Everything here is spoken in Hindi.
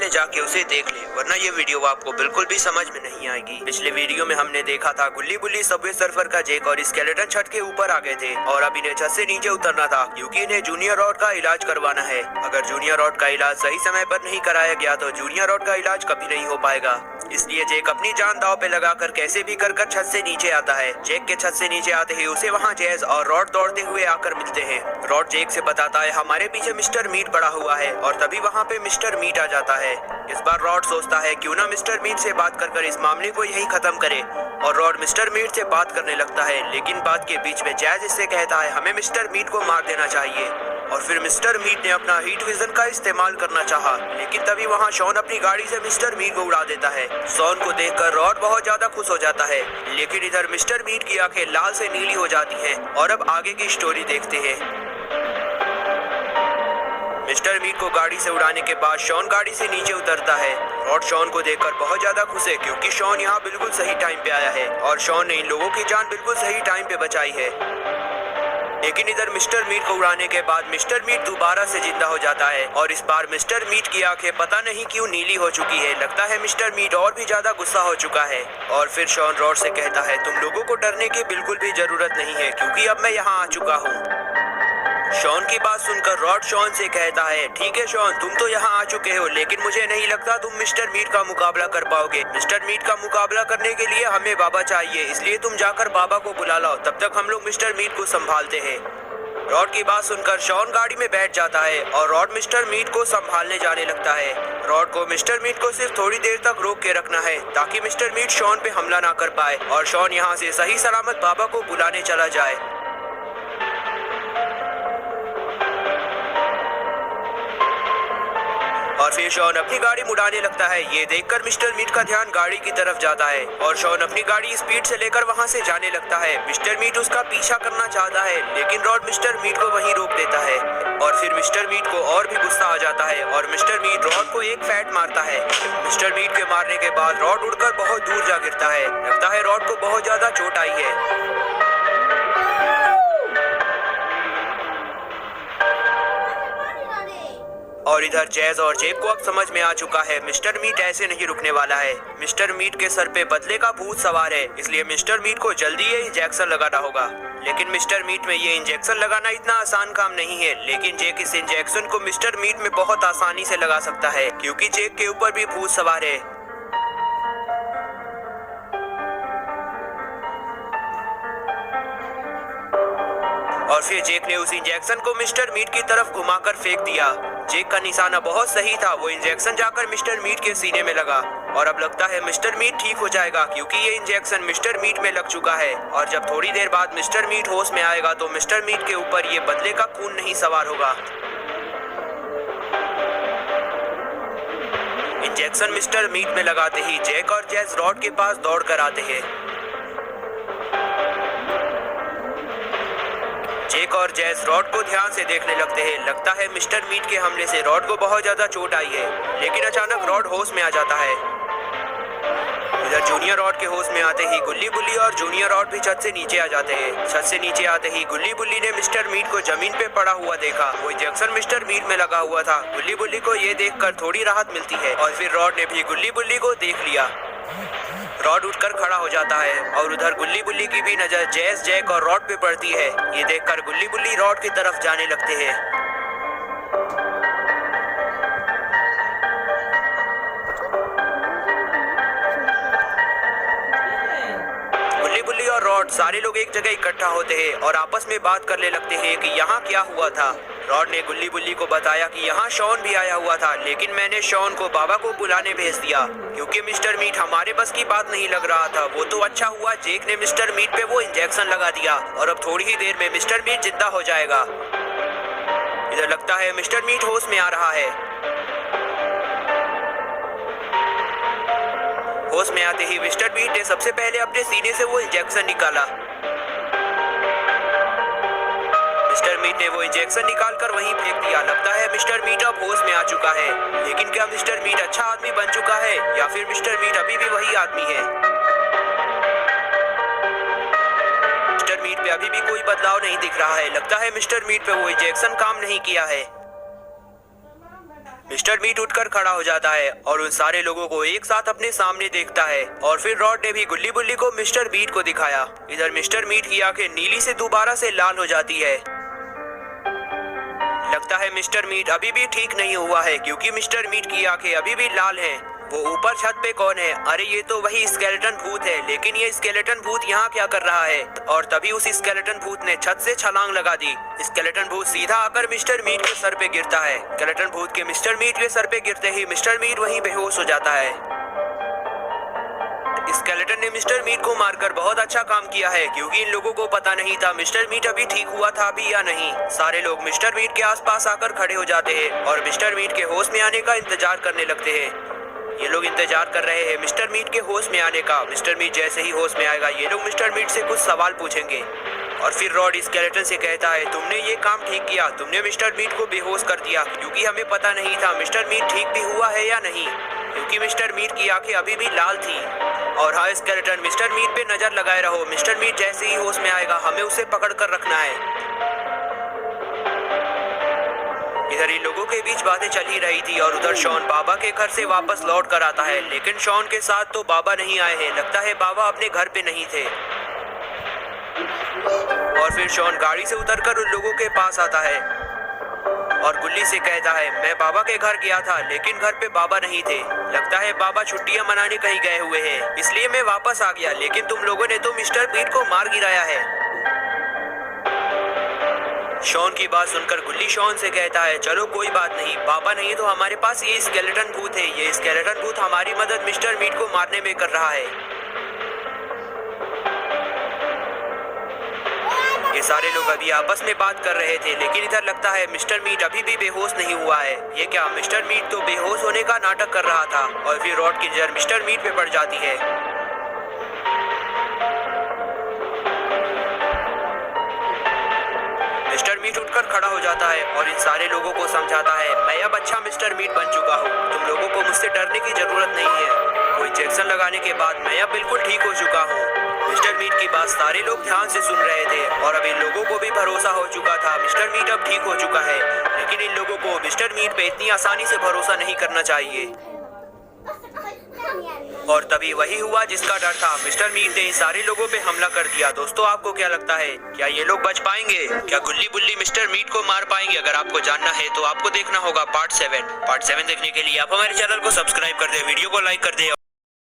में जाके उसे देख ले, वरना ये वीडियो आपको बिल्कुल भी समझ में नहीं आएगी। पिछले वीडियो में हमने देखा था गुल्ली बुल्ली, सबवे सर्फर का जैक और स्केलेटन छत के ऊपर आ गए थे और अब इन्हें छत से नीचे उतरना था क्योंकि इन्हें जूनियर रॉड का इलाज करवाना है। अगर जूनियर रॉड का इलाज सही समय पर नहीं कराया गया तो जूनियर रॉड का इलाज कभी नहीं हो पाएगा। इसलिए जैक अपनी जान दांव पे लगाकर कैसे भी कर छत से नीचे आता है। जैक के छत से नीचे आते ही उसे वहाँ जैज और रॉड दौड़ते हुए आकर मिलते हैं। रॉड जैक से बताता है हमारे पीछे मिस्टर मीट पड़ा हुआ है और तभी वहाँ पे मिस्टर मीट आ जाता है। इस बार रॉड सोचता है क्यों ना मिस्टर मीट से बात कर इस मामले को यही खत्म करे और रॉड मिस्टर मीट से बात करने लगता है, लेकिन बात के बीच में जैज इससे कहता है हमें मिस्टर मीट को मार देना चाहिए। और फिर मिस्टर मीट ने अपना हीट विजन का इस्तेमाल करना चाहा, लेकिन तभी वहाँ शॉन अपनी गाड़ी से मिस्टर मीट को उड़ा देता है। शॉन को देखकर रॉड बहुत ज्यादा खुश हो जाता है, लेकिन इधर मिस्टर मीट की आंखें लाल से नीली हो जाती हैं। और अब आगे की स्टोरी देखते हैं। मिस्टर मीट को गाड़ी से उड़ाने के बाद शॉन गाड़ी से नीचे उतरता है। रॉड शॉन को देखकर बहुत ज्यादा खुश है क्योंकि शॉन यहाँ बिल्कुल सही टाइम पे आया है और शॉन ने इन लोगों की जान बिल्कुल सही टाइम पे बचाई है। लेकिन इधर मिस्टर मीट को उड़ाने के बाद मिस्टर मीट दोबारा से जिंदा हो जाता है और इस बार मिस्टर मीट की आंखें पता नहीं क्यों नीली हो चुकी है। लगता है मिस्टर मीट और भी ज्यादा गुस्सा हो चुका है। और फिर शॉन रॉड से कहता है तुम लोगों को डरने की बिल्कुल भी जरूरत नहीं है क्योंकि अब मैं यहाँ आ चुका हूँ। शॉन की बात सुनकर रॉड शॉन से कहता है ठीक है शॉन, तुम तो यहाँ आ चुके हो, लेकिन मुझे नहीं लगता तुम मिस्टर मीट का मुकाबला कर पाओगे। मिस्टर मीट का मुकाबला करने के लिए हमें बाबा चाहिए, इसलिए तुम जाकर बाबा को बुला लाओ, तब तक हम लोग मिस्टर मीट को संभालते हैं। रॉड की बात सुनकर शॉन गाड़ी में बैठ जाता है और रॉड मिस्टर मीट को संभालने जाने लगता है। रॉड को मिस्टर मीट को सिर्फ थोड़ी देर तक रोक के रखना है ताकि मिस्टर मीट शॉन पे हमला ना कर पाए और शॉन यहाँ से सही सलामत बाबा को बुलाने चला जाए। और फिर शॉन अपनी गाड़ी मुड़ाने लगता है। ये देखकर मिस्टर मीट का ध्यान गाड़ी की तरफ जाता है और शॉन अपनी गाड़ी स्पीड से लेकर वहां से जाने लगता है। मिस्टर मीट उसका पीछा करना चाहता है, लेकिन रॉड मिस्टर मीट को वहीं रोक देता है। और फिर मिस्टर मीट को और भी गुस्सा आ जाता है और मिस्टर मीट रॉड को एक फैट मारता है। मिस्टर मीट के मारने के बाद रॉड उड़कर बहुत दूर जा गिरता है। लगता है रॉड को बहुत ज्यादा चोट आई है। और इधर जैज और जेक को अब समझ में आ चुका है मिस्टर मीट ऐसे नहीं रुकने वाला है। मिस्टर मीट के सर पे बदले का भूत सवार है, इसलिए मिस्टर मीट को जल्दी ये इंजेक्शन लगाना होगा। लेकिन मिस्टर मीट में ये इंजेक्शन लगाना इतना आसान काम नहीं है, लेकिन जेक इस इंजेक्शन को मिस्टर मीट में बहुत आसानी से लगा सकता है क्योंकि जेक के ऊपर भी भूत सवार है। और फिर जेक ने उस इंजेक्शन को मिस्टर मीट की तरफ घुमाकर फेंक दिया। जेक का निशाना बहुत सही था, वो इंजेक्शन जाकर मिस्टर मीट के सीने में लगा और अब लगता है मिस्टर मीट ठीक हो जाएगा क्योंकि ये इंजेक्शन मिस्टर मीट में लग चुका है। और जब थोड़ी देर बाद मिस्टर मीट होश में आएगा तो मिस्टर मीट के ऊपर ये बदले का खून नहीं सवार होगा। इंजेक्शन मिस्टर मीट में लगाते ही जैक और जैज रॉड के पास दौड़ कर आते हैं। जेक और जैज रॉड को ध्यान से देखने लगते हैं। लगता है मिस्टर मीट के हमले से रॉड को बहुत ज्यादा चोट आई है, लेकिन अचानक रॉड होश में आ जाता है। इधर जूनियर रॉड के होश में आते ही गुल्ली बुल्ली और जूनियर रॉड भी छत से नीचे आ जाते हैं। छत से नीचे आते ही गुल्ली बुल्ली ने मिस्टर मीट को जमीन पे पड़ा हुआ देखा। वो इंजेक्शन मिस्टर मीट में लगा हुआ था। गुल्ली बुल्ली को ये देखकर थोड़ी राहत मिलती है और फिर रॉड ने भी गुल्ली बुल्ली को देख लिया। रॉड उठकर खड़ा हो जाता है और उधर गुल्ली बुल्ली की भी नजर जैज, जैक और रॉड पे पड़ती है। ये देखकर गुल्ली बुल्ली रॉड की तरफ जाने लगते हैं। गुल्ली बुल्ली और रॉड सारे लोग एक जगह इकट्ठा होते हैं और आपस में बात करने लगते हैं कि यहाँ क्या हुआ था। रॉड ने गुल्ली बुल्ली को बताया कि यहाँ शॉन भी आया हुआ था, लेकिन मैंने शॉन को बाबा को बुलाने भेज दिया क्योंकि मिस्टर मीट हमारे बस की बात नहीं लग रहा था। वो तो अच्छा हुआ जेक ने मिस्टर मीट पे वो इंजेक्शन लगा दिया और अब थोड़ी ही देर में मिस्टर मीट जिंदा हो जाएगा। इधर लगता है मिस्टर मीट होश में आ रहा है। होश में आते ही मिस्टर मीट ने सबसे पहले अपने सीने से वो इंजेक्शन निकाला। मिस्टर मीट ने वो इंजेक्शन निकालकर वहीं फेंक दिया। लगता है मिस्टर मीट अब होश में आ चुका है, लेकिन क्या मिस्टर मीट अच्छा आदमी बन चुका है या फिर मिस्टर मीट अभी भी वही आदमी है? मिस्टर मीट पे अभी भी कोई बदलाव नहीं दिख रहा है। लगता है मिस्टर मीट पे वो इंजेक्शन काम नहीं किया है। मिस्टर मीट उठकर खड़ा हो जाता है और उन सारे लोगों को एक साथ अपने सामने देखता है। और फिर रॉड ने भी गुल्ली बुल्ली को मिस्टर मीट को दिखाया। इधर मिस्टर मीट की आंखें नीली से दोबारा से लाल हो जाती है। लगता है मिस्टर मीट अभी भी ठीक नहीं हुआ है, क्योंकि मिस्टर मीट की आंखें अभी भी लाल हैं। वो ऊपर छत पे कौन है? अरे ये तो वही स्केलेटन भूत है। लेकिन ये स्केलेटन भूत यहाँ क्या कर रहा है? और तभी उस स्केलेटन भूत ने छत से छलांग लगा दी। स्केलेटन भूत सीधा आकर मिस्टर मीट के सर पे गिरता है। स्केलेटन भूत के मिस्टर मीट के सर पे गिरते ही मिस्टर मीट वहीं बेहोश हो जाता है। स्केलेटन ने मिस्टर मीट को मारकर बहुत अच्छा काम किया है, क्योंकि इन लोगों को पता नहीं था मिस्टर मीट अभी ठीक हुआ था भी या नहीं। सारे लोग मिस्टर मीट के आसपास आकर खड़े हो जाते हैं और मिस्टर मीट के होश में आने का इंतजार करने लगते हैं। ये लोग इंतजार कर रहे हैं मिस्टर मीट के होश में आने का। मिस्टर मीट जैसे ही होश में आएगा ये लोग मिस्टर मीट से कुछ सवाल पूछेंगे। और फिर रॉड स्केलेटन से कहता है, तुमने ये काम ठीक किया, तुमने मिस्टर मीट को बेहोश कर दिया, क्योंकि हमें पता नहीं था मिस्टर मीट ठीक भी हुआ है या नहीं, क्योंकि मिस्टर मीट की आंखें अभी भी लाल थी। और हाँ स्केलेटन, मिस्टर मीट पे नजर लगाए रहो। मिस्टर मीट जैसे ही होश में आएगा हमें उसे पकड़ कर रखना है। इधर इन लोगों के बीच बातें चल ही रही थी और उधर शॉन बाबा के घर से वापस लौट कर आता है। लेकिन शॉन के साथ तो बाबा नहीं आए हैं। लगता है बाबा अपने घर पे नहीं थे। और फिर शॉन गाड़ी से उतरकर उन लोगों के पास आता है और गुल्ली से कहता है, मैं बाबा के घर गया था लेकिन घर पे बाबा नहीं थे। लगता है बाबा छुट्टियां मनाने कहीं गए हुए हैं, इसलिए मैं वापस आ गया। लेकिन तुम लोगों ने तो मिस्टर मीट को मार गिराया है। शॉन की बात सुनकर गुल्ली शॉन से कहता है, चलो कोई बात नहीं, बाबा नहीं तो हमारे पास ये स्केलेटन भूत है। ये स्केलेटन भूत हमारी मदद मिस्टर मीट को मारने में कर रहा है। ये सारे लोग अभी आपस में बात कर रहे थे, लेकिन इधर लगता है मिस्टर मीट अभी भी बेहोश नहीं हुआ है। ये क्या, मिस्टर मीट तो बेहोश होने का नाटक कर रहा था। और फिर रॉड की नजर मिस्टर मीट पे पड़ जाती है। मिस्टर मीट उठकर खड़ा हो जाता है और इन सारे लोगों को समझाता है, मैं अब अच्छा मिस्टर मीट बन चुका हूँ, तुम लोगों को मुझसे डरने की जरूरत नहीं है। वो इंजेक्शन लगाने के बाद मैं अब बिल्कुल ठीक हो चुका हूँ। मिस्टर मीट की बात सारे लोग ध्यान से सुन रहे थे और अब इन लोगों को भी भरोसा हो चुका था मिस्टर मीट अब ठीक हो चुका है। लेकिन इन लोगों को मिस्टर मीट पे इतनी आसानी से भरोसा नहीं करना चाहिए। और तभी वही हुआ जिसका डर था। मिस्टर मीट ने इन सारे लोगों पे हमला कर दिया। दोस्तों आपको क्या लगता है, क्या ये लोग बच पाएंगे? क्या गुल्ली बुल्ली मिस्टर मीट को मार पाएंगे? अगर आपको जानना है तो आपको देखना होगा पार्ट 7। पार्ट 7 देखने के लिए आप हमारे चैनल को सब्सक्राइब कर दे, वीडियो को लाइक कर दे।